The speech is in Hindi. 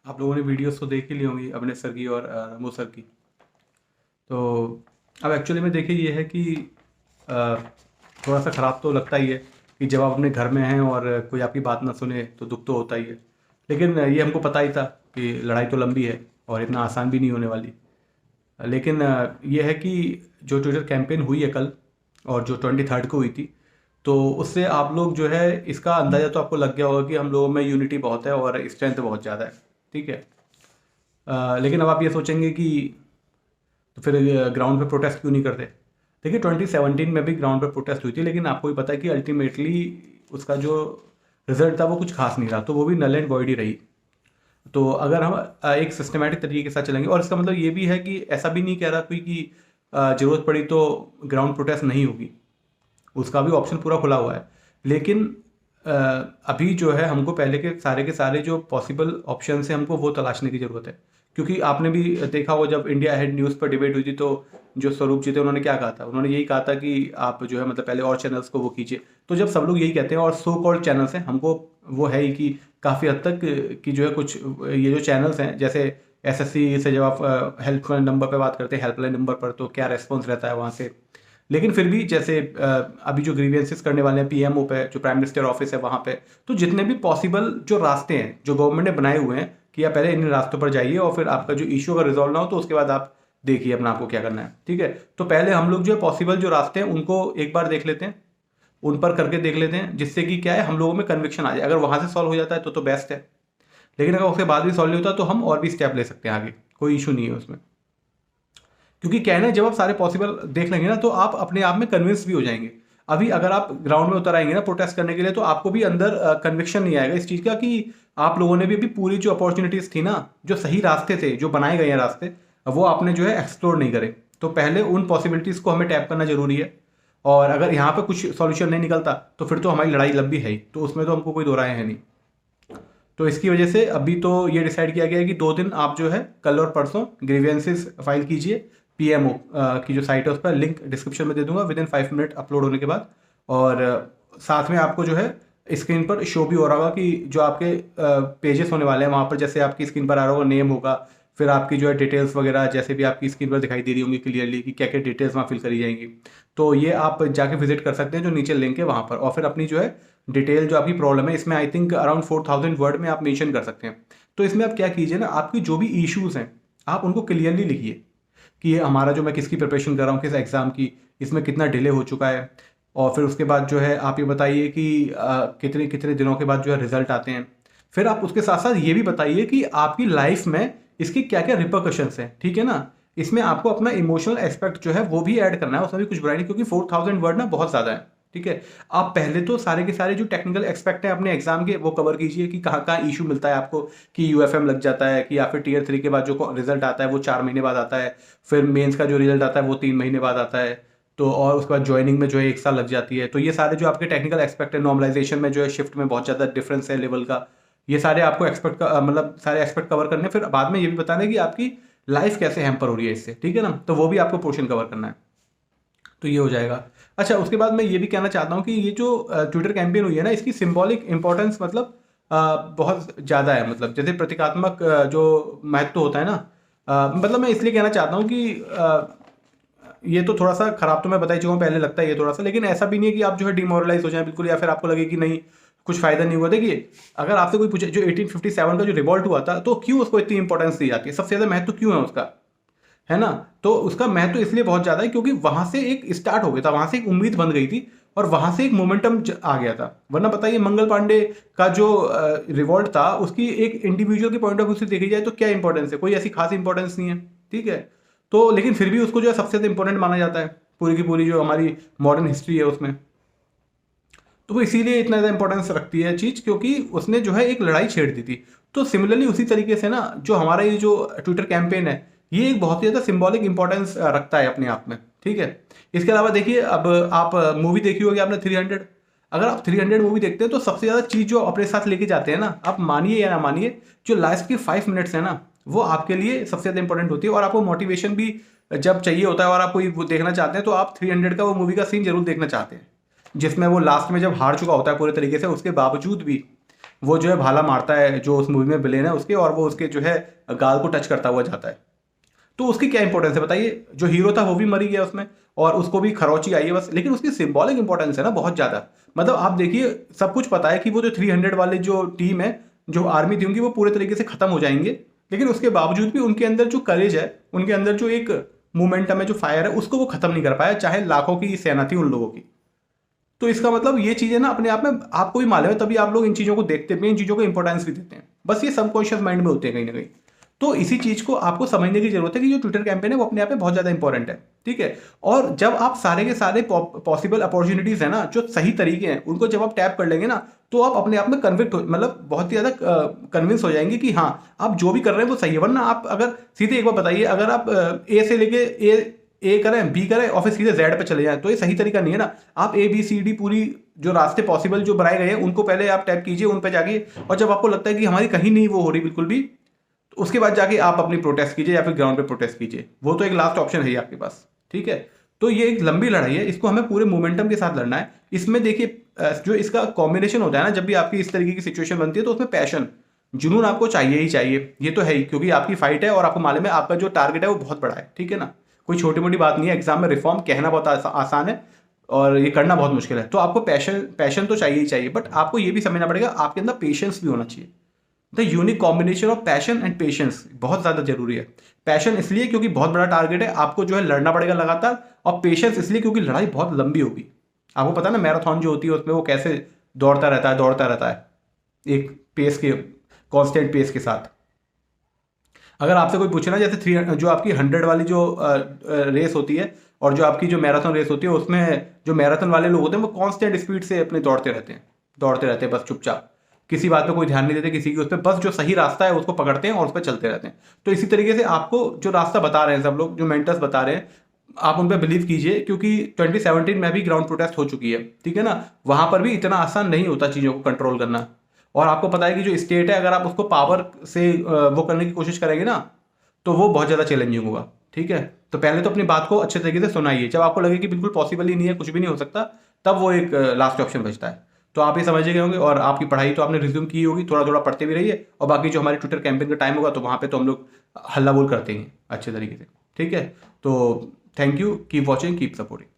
आप लोगों ने वीडियोस तो देख ही ली होंगी अभिनय सर की और रमो सर की। तो अब एक्चुअली में देखिए ये है कि अ, थोड़ा सा ख़राब तो लगता ही है कि जब आप अपने घर में हैं और कोई आपकी बात ना सुने तो दुख तो होता ही है। लेकिन ये हमको पता ही था कि लड़ाई तो लंबी है और इतना आसान भी नहीं होने वाली। लेकिन ये है कि जो ट्विटर कैंपेन हुई है कल और जो 23rd को हुई थी, तो उससे आप लोग जो है इसका अंदाज़ा तो आपको लग गया होगा कि हम लोगों में यूनिटी बहुत है और स्ट्रेंथ बहुत ज़्यादा है। ठीक है। लेकिन अब आप ये सोचेंगे कि तो फिर ग्राउंड पे प्रोटेस्ट क्यों नहीं करते। देखिए 2017 में भी ग्राउंड पे प्रोटेस्ट हुई थी, लेकिन आपको भी पता है कि अल्टीमेटली उसका जो रिजल्ट था वो कुछ खास नहीं रहा, तो वो भी नल एंड वॉइड ही रही। तो अगर हम एक सिस्टमेटिक तरीके के साथ चलेंगे, और इसका मतलब ये भी है कि ऐसा भी नहीं कह रहा कोई कि ज़रूरत पड़ी तो ग्राउंड प्रोटेस्ट नहीं होगी, उसका भी ऑप्शन पूरा खुला हुआ है। लेकिन अ, अभी जो है हमको पहले के सारे जो पॉसिबल ऑप्शन है हमको वो तलाशने की ज़रूरत है। क्योंकि आपने भी देखा होगा जब इंडिया हेड न्यूज़ पर डिबेट हुई थी, तो जो स्वरूप जी थे उन्होंने क्या कहा था, उन्होंने यही कहा था कि आप जो है मतलब पहले और चैनल्स को वो कीजिए। तो जब सब लोग यही कहते हैं और सो कॉल्ड चैनल्स हैं, हमको वो है ही कि काफ़ी हद तक कि जो है कुछ ये जो चैनल्स हैं जैसे एसएससी से जब आप हेल्पलाइन नंबर पे बात करते हैं, हेल्पलाइन नंबर पर तो क्या रेस्पॉन्स रहता है वहाँ से। लेकिन फिर भी जैसे अभी जो ग्रीवियंसेस करने वाले हैं पीएमओ पे, जो प्राइम मिनिस्टर ऑफिस है वहाँ पे, तो जितने भी पॉसिबल जो रास्ते हैं जो गवर्नमेंट ने बनाए हुए हैं कि आप पहले इन रास्तों पर जाइए और फिर आपका जो इशू अगर रिजॉल्व ना हो तो उसके बाद आप देखिए अपना आपको क्या करना है। ठीक है। तो पहले हम लोग जो है पॉसिबल जो रास्ते हैं उनको एक बार देख लेते हैं, उन पर करके देख लेते हैं, जिससे कि क्या है हम लोगों में कन्विक्शन आ जाए। अगर वहाँ से सॉल्व हो जाता है तो बेस्ट है, लेकिन अगर उसके बाद भी सॉल्व नहीं होता तो हम और भी स्टेप ले सकते हैं आगे, कोई इशू नहीं है उसमें। क्योंकि क्या है ना, जब आप सारे पॉसिबल देख लेंगे ना तो आप अपने आप में कन्विंस भी हो जाएंगे। अभी अगर आप ग्राउंड में उतर आएंगे ना प्रोटेस्ट करने के लिए, तो आपको भी अंदर कन्विक्शन नहीं आएगा इस चीज़ का कि आप लोगों ने भी अभी पूरी जो अपॉर्चुनिटीज़ थी ना, जो सही रास्ते थे जो बनाए गए हैं रास्ते, वो आपने जो है एक्सप्लोर नहीं करे। तो पहले उन पॉसिबिलिटीज़ को हमें टैप करना जरूरी है। और अगर यहाँ पर कुछ सॉल्यूशन नहीं निकलता तो फिर तो हमारी लड़ाई लंबी है ही, तो उसमें तो हमको कोई दो राय है नहीं। तो इसकी वजह से अभी तो ये डिसाइड किया गया है कि 2 दिन आप जो है कल और परसों ग्रीवेंसेस फाइल कीजिए। पीएमओ की जो साइट है उस पर लिंक डिस्क्रिप्शन में दे दूंगा, विद इन 5 मिनट अपलोड होने के बाद। और साथ में आपको जो है स्क्रीन पर शो भी हो रहा होगा कि जो आपके पेजेस होने वाले हैं वहाँ पर, जैसे आपकी स्क्रीन पर आ रहा होगा नेम होगा, फिर आपकी जो है डिटेल्स वगैरह जैसे भी आपकी स्क्रीन पर दिखाई दे रही होंगी क्लियरली कि क्या क्या डिटेल्स वहाँ फिल करी जाएंगी। तो ये आप जाके विजिट कर सकते हैं जो नीचे लिंक है वहाँ पर, और फिर अपनी जो है डिटेल जो आपकी प्रॉब्लम है, इसमें आई थिंक अराउंड 4000 वर्ड में आप मेंशन कर सकते हैं। तो इसमें आप क्या कीजिए ना, आपकी जो भी इश्यूज हैं आप उनको क्लियरली लिखिए कि ये हमारा जो मैं किसकी प्रिपरेशन कर रहा हूँ, किस एग्ज़ाम की, इसमें कितना डिले हो चुका है। और फिर उसके बाद जो है आप ये बताइए कि कितने कितने दिनों के बाद जो है रिजल्ट आते हैं। फिर आप उसके साथ साथ ये भी बताइए कि आपकी लाइफ में इसकी क्या क्या रिpercussions हैं। ठीक है ना। इसमें आपको अपना इमोशनल एस्पेक्ट जो है वो भी ऐड करना है, उसमें भी कुछ बुराई नहीं, क्योंकि 4000 वर्ड ना बहुत ज़्यादा है। ठीक है। आप पहले तो सारे के सारे जो टेक्निकल एक्सपेक्ट हैं अपने एग्जाम के वो कवर कीजिए कि कहाँ कहाँ इशू मिलता है आपको, कि यूएफएम लग जाता है, कि या फिर टीयर 3 के बाद जो रिजल्ट आता है वो 4 महीने बाद आता है, फिर मेंस का जो रिजल्ट आता है वो 3 महीने बाद आता है। तो और उसके बाद ज्वाइनिंग में जो है 1 साल लग जाती है। तो ये सारे जो आपके टेक्निकल एक्सपेक्ट है, नॉर्मलाइजेशन में जो है शिफ्ट में बहुत ज़्यादा डिफरेंस है लेवल का, ये सारे आपको एक्सपेक्ट का मतलब सारे एक्सपेक्ट कवर करने हैं। फिर बाद में ये भी बताना है कि आपकी लाइफ कैसे हैम्पर हो रही है इससे। ठीक है ना। तो वो भी आपको पोर्शन कवर करना है। तो ये हो जाएगा। अच्छा, उसके बाद मैं ये भी कहना चाहता हूँ कि ये जो ट्विटर कैंपेन हुई है ना, इसकी सिंबॉलिक इंपॉर्टेंस मतलब बहुत ज़्यादा है। मतलब जैसे प्रतीकात्मक जो महत्व होता है ना, मतलब मैं इसलिए कहना चाहता हूँ कि ये तो थोड़ा सा खराब तो मैं बता ही चुका हूँ पहले, लगता है ये थोड़ा सा, लेकिन ऐसा भी नहीं है कि आप जो है डिमोरलाइज हो जाए बिल्कुल, या फिर आपको लगे कि नहीं कुछ फायदा नहीं हुआ। देखिए अगर आपसे कोई पूछे जो 1857 का जो रिवॉल्ट हुआ था तो क्यों उसको इतनी इंपॉर्टेंस दी जाती है, सबसे ज़्यादा महत्व क्यों है उसका, है ना। तो उसका महत्व इसलिए बहुत ज़्यादा है क्योंकि वहां से एक स्टार्ट हो गया था, वहां से एक उम्मीद बन गई थी और वहां से एक मोमेंटम आ गया था। वरना बताइए मंगल पांडे का जो रिवॉल्ट था उसकी एक इंडिविजुअल के पॉइंट ऑफ व्यू से देखी जाए तो क्या इंपॉर्टेंस है, कोई ऐसी खास इंपॉर्टेंस नहीं है। ठीक है। तो लेकिन फिर भी उसको जो है सबसे ज़्यादा इंपॉर्टेंट माना जाता है पूरी की पूरी जो हमारी मॉडर्न हिस्ट्री है उसमें। तो वो इसीलिए इतना ज़्यादा इंपॉर्टेंस रखती है चीज़ क्योंकि उसने जो है एक लड़ाई छेड़ दी थी। तो सिमिलरली उसी तरीके से ना जो हमारा ये जो ट्विटर कैंपेन है, ये एक बहुत ही ज़्यादा सिंबॉलिक इंपॉर्टेंस रखता है अपने आप में। ठीक है। इसके अलावा देखिए अब आप मूवी देखी होगी आपने 300। अगर आप 300 मूवी देखते हैं तो सबसे ज़्यादा चीज़ जो अपने साथ लेके जाते हैं ना, आप मानिए या ना मानिए, जो लास्ट के 5 मिनट्स है ना वो आपके लिए सबसे ज़्यादा इंपॉर्टेंट होती है। और आपको मोटिवेशन भी जब चाहिए होता है और आप कोई वो देखना चाहते हैं तो आप 300 का वो मूवी का सीन जरूर देखना चाहते हैं, जिसमें वो लास्ट में जब हार चुका होता है पूरे तरीके से, उसके बावजूद भी वो जो है भाला मारता है जो उस मूवी में विलेन है उसके, और वो उसके जो है गाल को टच करता हुआ जाता है। तो उसकी क्या इंपॉर्टेंस है बताइए? जो हीरो था वो भी मर गया उसमें, और उसको भी खरोची आई है बस, लेकिन उसकी सिंबॉलिक इंपॉर्टेंस है ना बहुत ज़्यादा। मतलब आप देखिए, सब कुछ पता है कि वो जो 300 वाले जो टीम है, जो आर्मी थी उनकी, वो पूरे तरीके से खत्म हो जाएंगे, लेकिन उसके बावजूद भी उनके अंदर जो करेज है, उनके अंदर जो एक मोमेंटम है, जो फायर है, उसको वो खत्म नहीं कर पाया, चाहे लाखों की सेना थी उन लोगों की। तो इसका मतलब ये चीज़ें ना अपने आप में आपको भी मालूम है, तभी आप लोग इन चीज़ों को देखते हैं, इन चीज़ों को इंपॉर्टेंस भी देते हैं। बस ये सबकॉन्शियस माइंड में होते हैं कहीं ना कहीं। तो इसी चीज़ को आपको समझने की जरूरत है कि जो ट्विटर कैंपेन है वो अपने आप में बहुत ज़्यादा इंपॉर्टेंट है, ठीक है। और जब आप सारे के सारे पॉसिबल अपॉर्चुनिटीज़ है ना, जो सही तरीके हैं, उनको जब आप टैप कर लेंगे ना, तो आप अपने आप में कन्विक्ट हो, मतलब बहुत ही ज़्यादा कन्विंस हो जाएंगे कि हाँ, आप जो भी कर रहे हैं वो सही है। वरना आप अगर सीधे एक बार बताइए, अगर आप ए से लेके ए करें, बी करें और फिर सीधे जेड पे चले जाएं, तो ये सही तरीका नहीं है ना। आप ए बी सी डी पूरी जो रास्ते पॉसिबल जो बनाए गए हैं उनको पहले आप टैप कीजिए, उन पे जाके, और जब आपको लगता है कि हमारी कहीं नहीं वो हो रही बिल्कुल भी, तो उसके बाद जाके आप अपनी प्रोटेस्ट कीजिए या फिर ग्राउंड पे प्रोटेस्ट कीजिए। वो तो एक लास्ट ऑप्शन है ही आपके पास, ठीक है। तो ये एक लंबी लड़ाई है, इसको हमें पूरे मोमेंटम के साथ लड़ना है। इसमें देखिए जो इसका कॉम्बिनेशन होता है ना, जब भी आपकी इस तरीके की सिचुएशन बनती है, तो उसमें पैशन, जुनून आपको चाहिए ही चाहिए, ये तो है ही, क्योंकि आपकी फाइट है और आपको मालूम है आपका जो टारगेट है वो बहुत बड़ा है, ठीक है ना। कोई छोटी मोटी बात नहीं है। एग्जाम में रिफॉर्म कहना बहुत आसान है और ये करना बहुत मुश्किल है। तो आपको पैशन तो चाहिए ही चाहिए, बट आपको ये भी समझना पड़ेगा आपके अंदर पेशेंस भी होना चाहिए। The unique combination of passion and patience बहुत ज़्यादा जरूरी है। पैशन इसलिए क्योंकि बहुत बड़ा टारगेट है, आपको जो है लड़ना पड़ेगा लगातार, और पेशेंस इसलिए क्योंकि लड़ाई बहुत लंबी होगी। आपको पता है ना, मैराथन जो होती है उसमें वो कैसे दौड़ता रहता है एक पेस के, कांस्टेंट पेस के साथ। अगर आपसे कोई पूछे ना, जैसे जो आपकी 100 वाली जो रेस होती है और जो आपकी जो मैराथन रेस होती है, उसमें जो मैराथन वाले लोग होते हैं वो कांस्टेंट स्पीड से अपने दौड़ते रहते हैं बस चुपचाप, किसी बात पे कोई ध्यान नहीं देते किसी की, उस पर बस जो सही रास्ता है उसको पकड़ते हैं और उस पर चलते रहते हैं। तो इसी तरीके से आपको जो रास्ता बता रहे हैं सब लोग, जो मेंटर्स बता रहे हैं, आप उन पर बिलीव कीजिए, क्योंकि 2017 में भी ग्राउंड प्रोटेस्ट हो चुकी है, ठीक है ना। वहां पर भी इतना आसान नहीं होता चीज़ों को कंट्रोल करना। और आपको पता है कि जो स्टेट है, अगर आप उसको पावर से वो करने की कोशिश करेंगे ना, तो वो बहुत ज़्यादा चैलेंजिंग होगा, ठीक है। तो पहले तो अपनी बात को अच्छे तरीके से सुनाइए, जब आपको लगे कि बिल्कुल पॉसिबल ही नहीं है, कुछ भी नहीं हो सकता, तब वो एक लास्ट ऑप्शन बचता है। तो आप ये समझ गए होंगे, और आपकी पढ़ाई तो आपने रिज्यूम की होगी, थोड़ा थोड़ा पढ़ते भी रहिए, और बाकी जो हमारे ट्विटर कैंपेन का टाइम होगा तो वहाँ पे तो हम लोग हल्ला बोल करते हैं अच्छे तरीके से, ठीक है। तो thank you, keep watching, keep supporting.